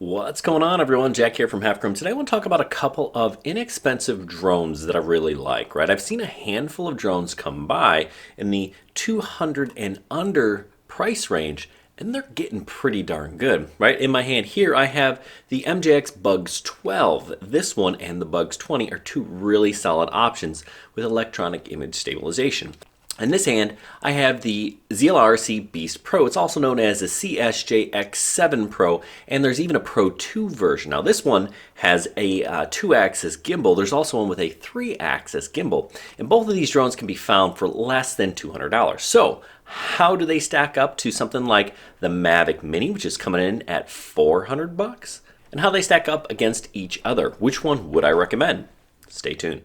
What's going on, everyone? Jack here from Halfcrim. Today I want to talk about a couple of inexpensive drones that I really like, right? I've seen a handful of drones come by in the 200 and under price range, and they're getting pretty darn good, right? In my hand here, I have the MJX Bugs 12. This one and the Bugs 20 are two really solid options with electronic image stabilization. In this hand, I have the ZLRC Beast Pro. It's also known as the CSJX7 Pro, and there's even a Pro 2 version. Now, this one has a 2-axis gimbal. There's also one with a 3-axis gimbal, and both of these drones can be found for less than $200. So, how do they stack up to something like the Mavic Mini, which is coming in at $400? And how they stack up against each other? Which one would I recommend? Stay tuned.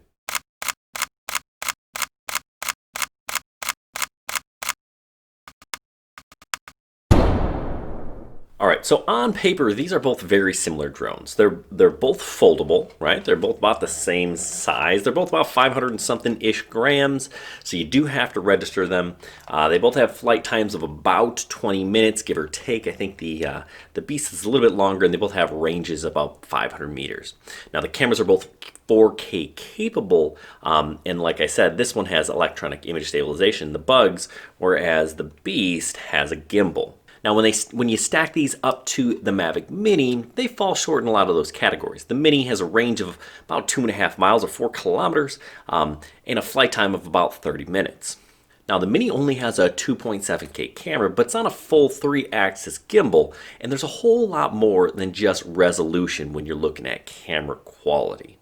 All right, so on paper, these are both very similar drones. They're both foldable, right? They're both about the same size. They're both about 500 and something-ish grams, so you do have to register them. They both have flight times of about 20 minutes, give or take. I think the Beast is a little bit longer, and they both have ranges of about 500 meters. Now, the cameras are both 4K capable, and like I said, this one has electronic image stabilization, the Bugs, whereas the Beast has a gimbal. Now, when you stack these up to the Mavic Mini, they fall short in a lot of those categories. The Mini has a range of about 2.5 miles or 4 kilometers and a flight time of about 30 minutes. Now, the Mini only has a 2.7K camera, but it's on a full 3-axis gimbal, and there's a whole lot more than just resolution when you're looking at camera quality.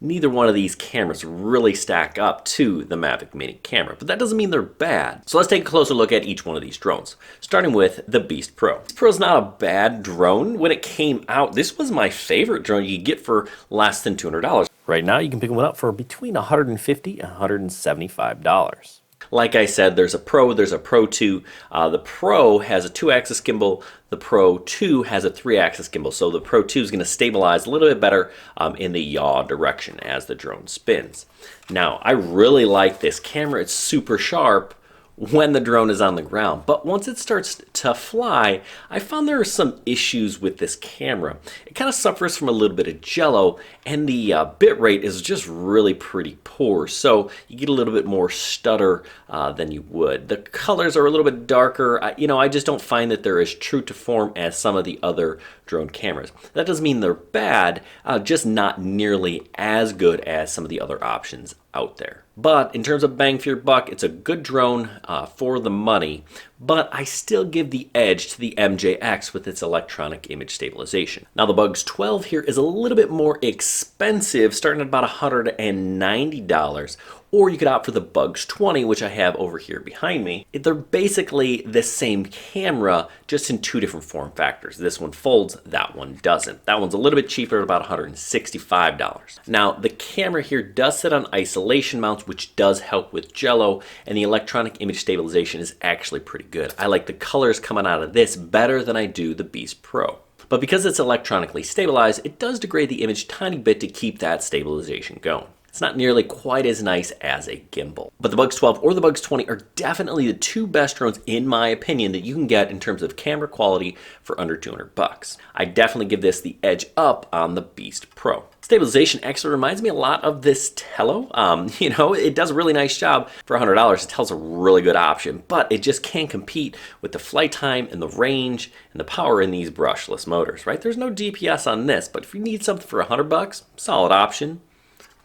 Neither one of these cameras really stack up to the Mavic Mini camera, but that doesn't mean they're bad. So let's take a closer look at each one of these drones, starting with the Beast Pro. Beast Pro is not a bad drone. When it came out, this was my favorite drone you could get for less than $200. Right now, you can pick one up for between $150 and $175. Like I said, there's a Pro, there's a Pro 2. The Pro has a 2-axis gimbal. The Pro 2 has a 3-axis gimbal. So the Pro 2 is going to stabilize a little bit better in the yaw direction as the drone spins. Now, I really like this camera. It's super sharp when the drone is on the ground, but once it starts to fly, I found there are some issues with this camera. It kind of suffers from a little bit of jello, and the bit rate is just really pretty poor, so you get a little bit more stutter than you would. The colors are a little bit darker. I just don't find that they're as true to form as some of the other drone cameras. That doesn't mean they're bad, just not nearly as good as some of the other options out there. But in terms of bang for your buck, it's a good drone for the money, but I still give the edge to the MJX with its electronic image stabilization. Now, the Bugs 12 here is a little bit more expensive, starting at about $190, or you could opt for the Bugs 20, which I have over here behind me. They're basically the same camera, just in two different form factors. This one folds, that one doesn't. That one's a little bit cheaper at about $165. Now, the camera here does sit on isolation mounts, which does help with jello, and the electronic image stabilization is actually pretty good. I like the colors coming out of this better than I do the Beast Pro. But because it's electronically stabilized, it does degrade the image a tiny bit to keep that stabilization going. It's not nearly quite as nice as a gimbal. But the Bugs 12 or the Bugs 20 are definitely the two best drones, in my opinion, that you can get in terms of camera quality for under $200. I definitely give this the edge up on the Beast Pro. Stabilization actually reminds me a lot of this Tello. It does a really nice job for $100. Tello's a really good option, but it just can't compete with the flight time and the range and the power in these brushless motors, right? There's no GPS on this, but if you need something for $100, solid option.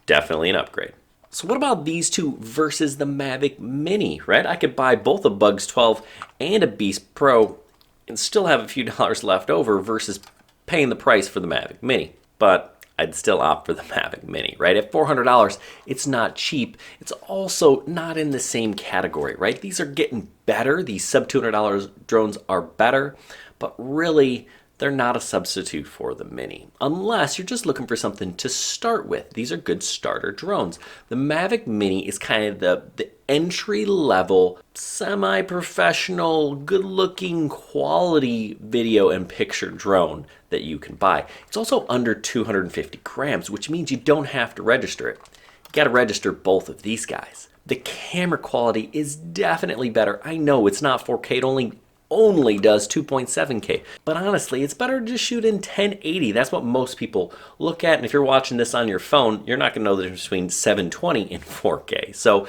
Definitely an upgrade. So what about these two versus the Mavic Mini, right? I could buy both a Bugs 12 and a Beast Pro and still have a few dollars left over versus paying the price for the Mavic Mini. But I'd still opt for the Mavic Mini, right? At $400, it's not cheap. It's also not in the same category, right? These are getting better. These sub $200 drones are better, but really, they're not a substitute for the Mini, unless you're just looking for something to start with. These are good starter drones. The Mavic Mini is kind of the entry-level, semi-professional, good-looking, quality video and picture drone that you can buy. It's also under 250 grams, which means you don't have to register it. You got to register both of these guys. The camera quality is definitely better. I know it's not 4K, it only only does 2.7K. But honestly, it's better to just shoot in 1080. That's what most people look at. And if you're watching this on your phone, you're not going to know the difference between 720 and 4K. So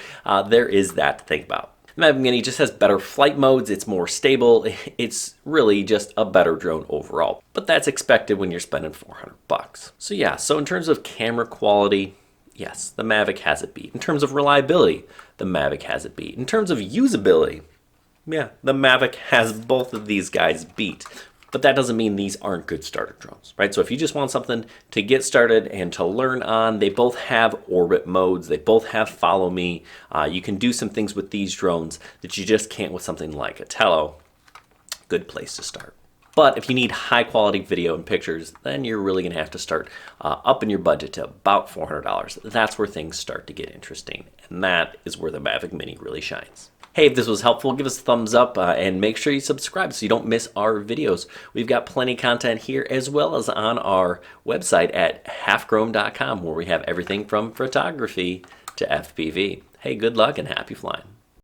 there is that to think about. The Mavic Mini just has better flight modes, it's more stable, it's really just a better drone overall. But that's expected when you're spending 400 bucks. So yeah, so in terms of camera quality, yes, the Mavic has it beat. In terms of reliability, the Mavic has it beat. In terms of usability, yeah, the Mavic has both of these guys beat. But that doesn't mean these aren't good starter drones, right? So if you just want something to get started and to learn on, they both have orbit modes. They both have follow me. You can do some things with these drones that you just can't with something like a Tello. Good place to start. But if you need high quality video and pictures, then you're really gonna have to start upping your budget to about $400. That's where things start to get interesting. And that is where the Mavic Mini really shines. Hey, if this was helpful, give us a thumbs up and make sure you subscribe so you don't miss our videos. We've got plenty of content here as well as on our website at halfgrown.com where we have everything from photography to FPV. Hey, good luck and happy flying.